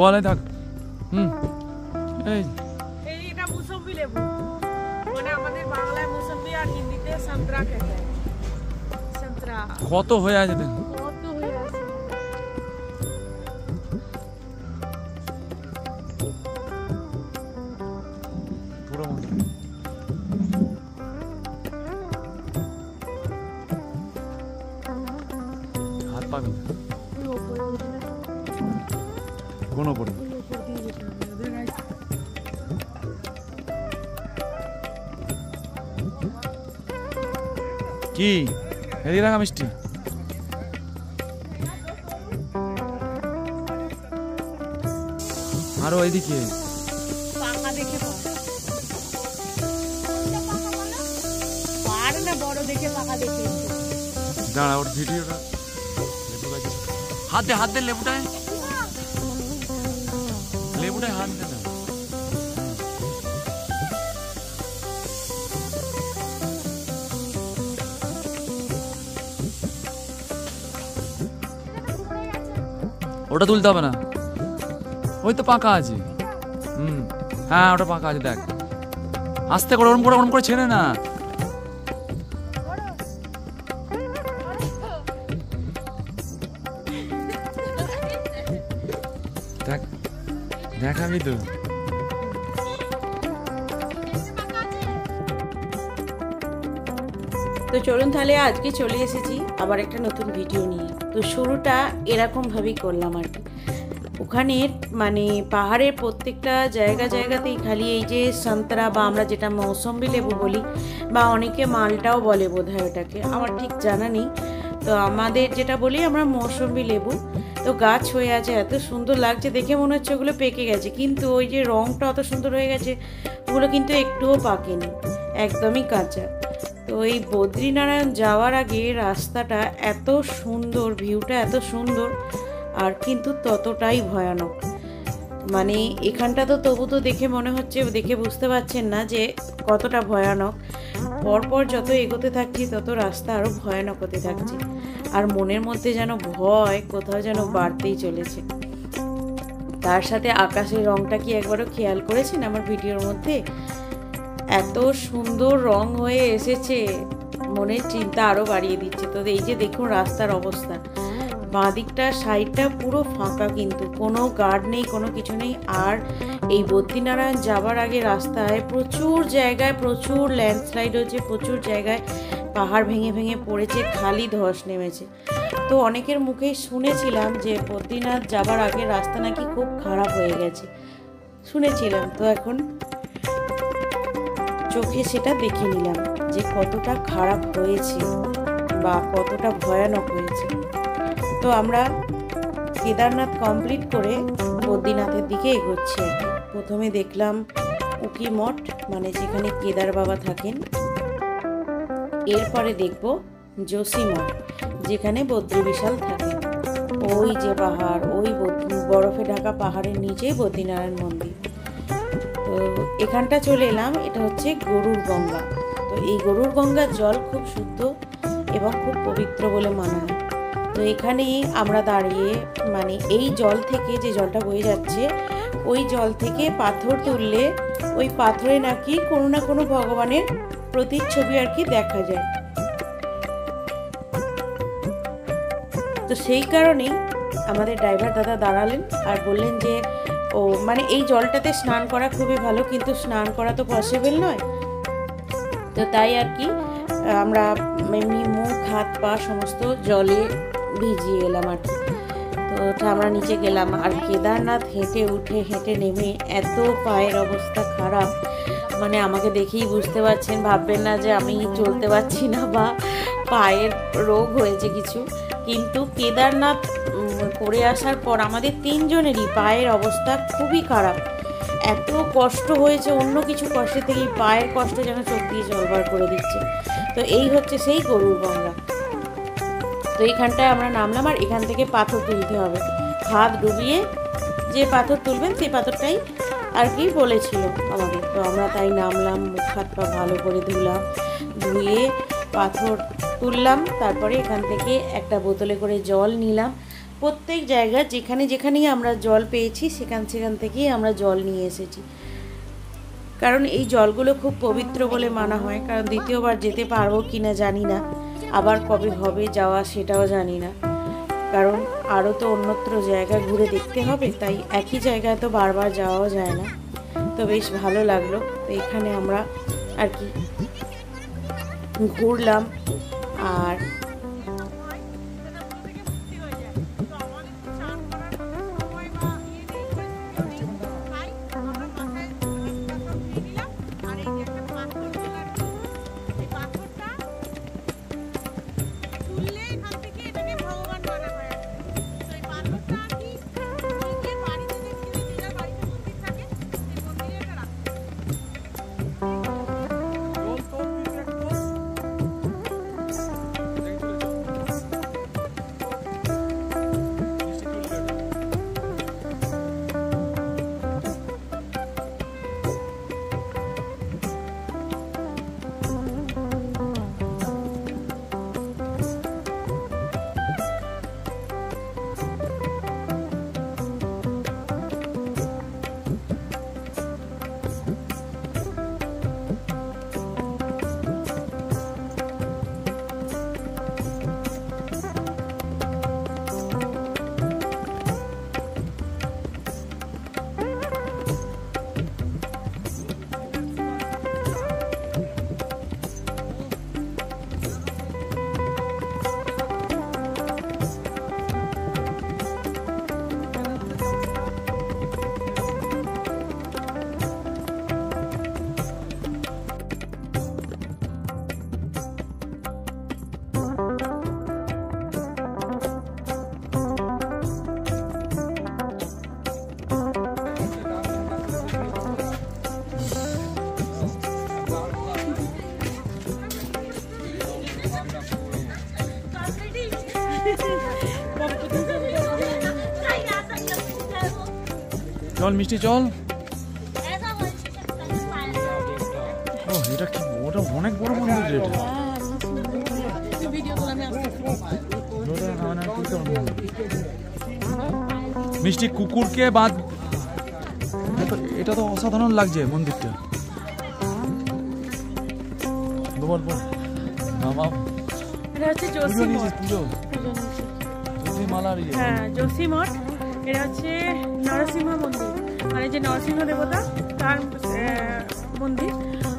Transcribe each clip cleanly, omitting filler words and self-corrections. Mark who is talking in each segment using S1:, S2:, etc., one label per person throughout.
S1: বলে থাক। এই
S2: এটা মুসম্বি লেবু, মানে আমাদের বাংলায় মুসম্বি আর হিন্দিতে संतरा कहते हैं। संतरा
S1: কত হয়ে আছে দেখুন।
S2: কত হয়ে আছে।
S1: পুরো হাত পাবি কোন উপরে কি এদিকে রাখা মিষ্টি। আরো এইদিকে
S2: পাকা দেখে পার না বড় দেখে পাকা দেখে।
S1: দাঁড়া ওর ভিডিওটা হাত দে লেবুটায় হাত দে না। ওটা তুলতে হবে না, ওই তো পাকা আছে। হ্যাঁ ওটা পাকা আছে, দেখ আস্তে করে ওরম করে ছেড়ে না। দেখাবি তো।
S3: তো চলুন তাহলে আজকে চলে এসেছি আবার একটা নতুন ভিডিও নিয়ে। তো শুরুটা এরকমভাবেই করলাম আর কি। ওখানের মানে পাহাড়ের প্রত্যেকটা জায়গাতেই খালি এই যে সন্তরা বা আমরা যেটা মৌসম্বি লেবু বলি বা অনেকে মালটাও বলে বোধহয় ওটাকে, আমার ঠিক জানা নেই। তো আমাদের যেটা বলি আমরা মৌসম্বি লেবু, তো গাছ হয়ে আছে, এত সুন্দর লাগছে দেখে মনে হচ্ছে ওগুলো পেকে গেছে, কিন্তু ওই যে রঙটা অত সুন্দর হয়ে গেছে ওগুলো কিন্তু একটুও পাকেনি, একদমই কাঁচা। তো এই বদ্রীনারায়ণ যাওয়ার আগে রাস্তাটা এত সুন্দর, ভিউটা এত সুন্দর, আর কিন্তু ততটাই ভয়ানক। মানে এখানটা তো তবু তো দেখে মনে হচ্ছে, দেখে বুঝতে পারছেন না যে কতটা ভয়ানক। পরপর যত এগোতে থাকছি তত রাস্তা আরও ভয়ানক হতে থাকছে, আর মনের মধ্যে যেন ভয় কোথাও যেন বাড়তেই চলেছে। তার সাথে আকাশের রংটা কি একবারও খেয়াল করেছেন আমার ভিডিওর মধ্যে? এত সুন্দর রং হয়ে এসেছে, মনের চিন্তা আরও বাড়িয়ে দিচ্ছে। তো এই যে দেখুন রাস্তার অবস্থা, বাঁ দিকটা সাইডটা পুরো ফাঁকা, কিন্তু কোনো গার্ড নেই, কোনো কিছু নেই। আর এই বদ্রীনারায়ণ যাবার আগে রাস্তায় প্রচুর জায়গায় প্রচুর ল্যান্ডস্লাইড হয়েছে, প্রচুর জায়গায় পাহাড় ভেঙে ভেঙে পড়েছে, খালি ধস নেমেছে। তো অনেকের মুখেই শুনেছিলাম যে বদ্রীনাথ যাবার আগে রাস্তা নাকি খুব খারাপ হয়ে গেছে, শুনেছিলাম। তো এখন চোখে সেটা দেখে নিলাম যে কতটা খারাপ হয়েছে বা কতটা ভয়ানক হয়েছে। তো আমরা কেদারনাথ কমপ্লিট করে বদ্রীনাথের দিকে এগোচ্ছি। প্রথমে দেখলাম উকি মঠ, মানে যেখানে কেদার বাবা থাকেন। এরপরে দেখব যোশী মঠ, যেখানে বদ্রী বিশাল থাকেন। ওই যে পাহাড়, ওই বরফে ঢাকা পাহাড়ের নিচেই বদ্রীনারায়ণ মন্দির। তো এখানটা চলে এলাম, এটা হচ্ছে গরুর গঙ্গা। তো এই গরুর গঙ্গার জল খুব শুদ্ধ এবং খুব পবিত্র বলে মানা হয়। তো এখানেই আমরা দাঁড়িয়ে, মানে এই জল থেকে যে জলটা বয়ে যাচ্ছে, ওই জল থেকে পাথর তুললে ওই পাথরে নাকি কোনো না কোনো ভগবানের প্রতিচ্ছবি আর কি দেখা যায়। তো সেই কারণেই আমাদের ড্রাইভার দাদা দাঁড়ালেন আর বললেন যে ও মানে এই জলটাতে স্নান করা খুবই ভালো, কিন্তু স্নান করা তো পসিবল নয়। তো তাই আর কি আমরা এমনি মুখ হাত পা সমস্ত জলে ভিজিয়ে এলাম আর কি। তো আমরা নিচে গেলাম, আর কেদারনাথ হেঁটে উঠে হেঁটে নেমে এত পায়ের অবস্থা খারাপ, মানে আমাকে দেখেই বুঝতে পারছেন, ভাববেন না যে আমি চলতে পারছি না বা পায়ের রোগ হয়েছে কিছু। কিন্তু কেদারনাথ করে আসার পর আমাদের তিনজনেরই পায়ের অবস্থা খুবই খারাপ, এত কষ্ট হয়েছে, অন্য কিছু কষ্টের থেকে পায়ের কষ্ট যেন চোখ দিয়ে জল বার করে দিচ্ছে। তো এই হচ্ছে সেই গরুর গঙ্গা। তো এইখানটায় আমরা নামলাম, আর এখান থেকে পাথর তুলতে হবে, হাত ডুবিয়ে যে পাথর তুলবেন সেই পাথরটাই আর কি বলেছিল আমাদের। তো আমরা তাই নামলাম, মুখ হাত পা ভালো করে ধুলাম, ধুয়ে পাথর তুললাম। তারপরে এখান থেকে একটা বোতলে করে জল নিলাম, প্রত্যেক জায়গা যেখানে যেখানেই আমরা জল পেয়েছি সেখান থেকেই আমরা জল নিয়ে এসেছি, কারণ এই জলগুলো খুব পবিত্র বলে মানা হয়। কারণ দ্বিতীয়বার যেতে পারবো কি না জানি না, আবার কবে হবে যাওয়া সেটাও জানি না, কারণ আরও তো অন্যত্র জায়গা ঘুরে দেখতে হবে, তাই একই জায়গায় তো বারবার যাওয়াও যায় না। তো বেশ ভালো লাগলো। তো এখানে আমরা আর কি ঘুরলাম। আর
S1: চল মিষ্টি চল। ও এটা কি, ওটা অনেক বড় মন্দির এটা। মিষ্টি কুকুরকে বাদ, এটা তো অসাধারণ লাগছে মন্দিরটা।
S2: এটা হচ্ছে হ্যাঁ যোশী মঠ। এটা হচ্ছে নরসিংহ মন্দির, মানে যে নরসিংহ দেবতা তার মন্দির।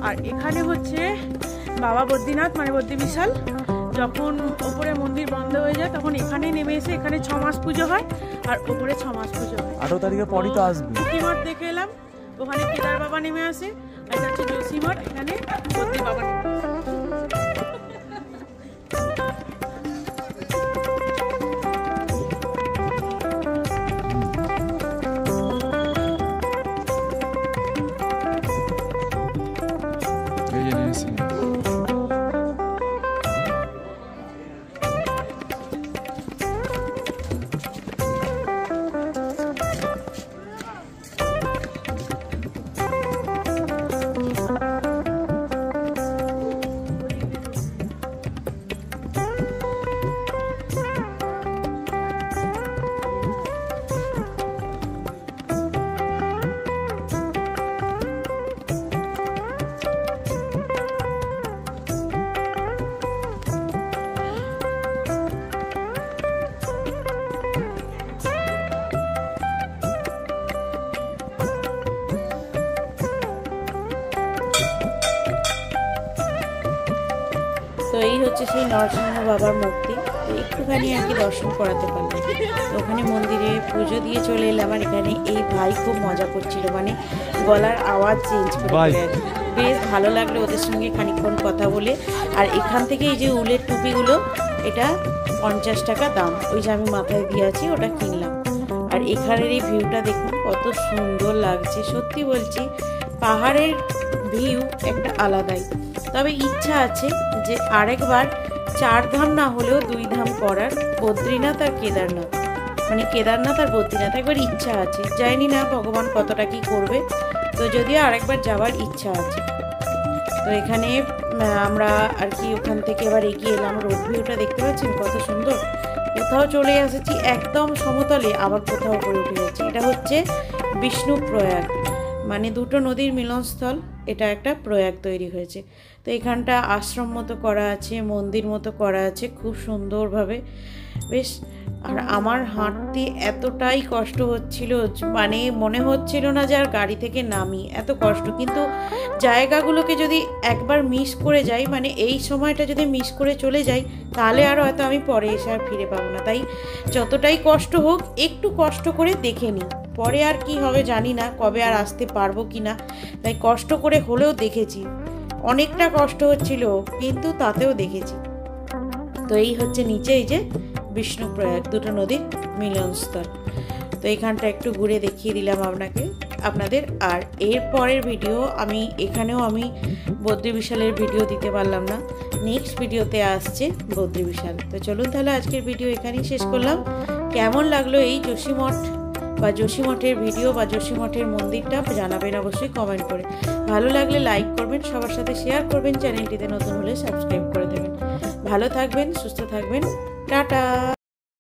S2: আর এখানে হচ্ছে বাবা বদ্রীনাথ মানে বদ্রী বিশাল যখন ওপরে মন্দির বন্ধ হয়ে যায় তখন এখানে নেমে এসে এখানে 6 মাস পুজো হয়, আর ওপরে 6 মাস পুজো হয়।
S1: 18 তারিখের পরই তো আসবে।
S2: যোশী মঠ দেখে এলাম, ওখানে কেদার বাবা নেমে আসে। এটা হচ্ছে যোশী মঠ, এখানে বদ্রী বাবা নেমে আসে।
S3: তো এই হচ্ছে সেই নরসিংহ বাবার মূর্তি। তো একটুখানি আর কি দর্শন করাতে পারলাম। তো ওখানে মন্দিরে পুজো দিয়ে চলে এলাম। আর এখানে এই ভাই খুব মজা করছিল, মানে গলার আওয়াজ চেঞ্জ করে। বেশ ভালো লাগলো ওদের সঙ্গে খানিকক্ষণ কথা বলে। আর এখান থেকে এই যে উলের টুপিগুলো, এটা 50 টাকা দাম। ওই যে আমি মাথায় দিয়ে আছি ওটা কিনলাম। আর এখানের এই ভিউটা দেখুন কত সুন্দর লাগছে, সত্যি বলছি পাহাড়ের ভিউ একটা আলাদাই। তবে ইচ্ছা আছে যে আরেকবার 4 ধাম না হলেও 2 ধাম করার, বদ্রীনাথ আর কেদারনাথ, মানে কেদারনাথ আর বদ্রীনাথ একবার ইচ্ছা আছে। জানি না ভগবান কতটা কি করবে, তো যদিও আরেকবার যাওয়ার ইচ্ছা আছে। তো এখানে আমরা আর কি ওখান থেকে এবার এগিয়ে এলাম। রোড ভিউটা দেখতে পাচ্ছেন কত সুন্দর। কোথাও চলে এসেছি একদম সমতলে, আবার কোথাও করে উঠে যাচ্ছি। এটা হচ্ছে বিষ্ণুপ্রয়াগ, মানে দুটো নদীর মিলনস্থল। এটা একটা প্রয়াগ তৈরি হয়েছে। তো এখানটা আশ্রম মতো করা আছে, মন্দির মতো করা আছে খুব সুন্দরভাবে বেশ। আর আমার হাঁটতে এতটাই কষ্ট হচ্ছিল, মানে মনে হচ্ছিল না যে আর গাড়ি থেকে নামি, এত কষ্ট। কিন্তু জায়গাগুলোকে যদি একবার মিস করে যাই, মানে এই সময়টা যদি মিস করে চলে যাই, তাহলে আর হয়তো আমি পরে এসে আর ফিরে পাবো না। তাই যতটাই কষ্ট হোক একটু কষ্ট করে দেখে নিই, পরে আর কি হবে জানি না, কবে আর আসতে পারবো কি না। তাই কষ্ট করে হলেও দেখেছি, অনেকটা কষ্ট হচ্ছিল কিন্তু তাতেও দেখেছি। তো এই হচ্ছে নিচে এই যে বিষ্ণুপ্রয়াগ, দুটো নদীর মিলনস্থল। তো এইখানটা একটু ঘুরে দেখিয়ে দিলাম আপনাদের। আর এর পরের ভিডিও এখানেও আমি বদ্রী বিশালের ভিডিও দিতে পারলাম না, নেক্সট ভিডিওতে আসছে বদ্রী বিশাল। তো চলুন তাহলে আজকের ভিডিও এখানেই শেষ করলাম। কেমন লাগলো এই যোশীমঠ বা যোশীমঠের ভিডিও বা যোশীমঠের মন্দিরটা জানাবেন অবশ্যই কমেন্ট করে। ভালো লাগলে লাইক করবেন, সবার সাথে শেয়ার করবেন, চ্যানেলটিতে নতুন হলে সাবস্ক্রাইব করে দেবেন। ভালো থাকবেন, সুস্থ থাকবেন, টাটা।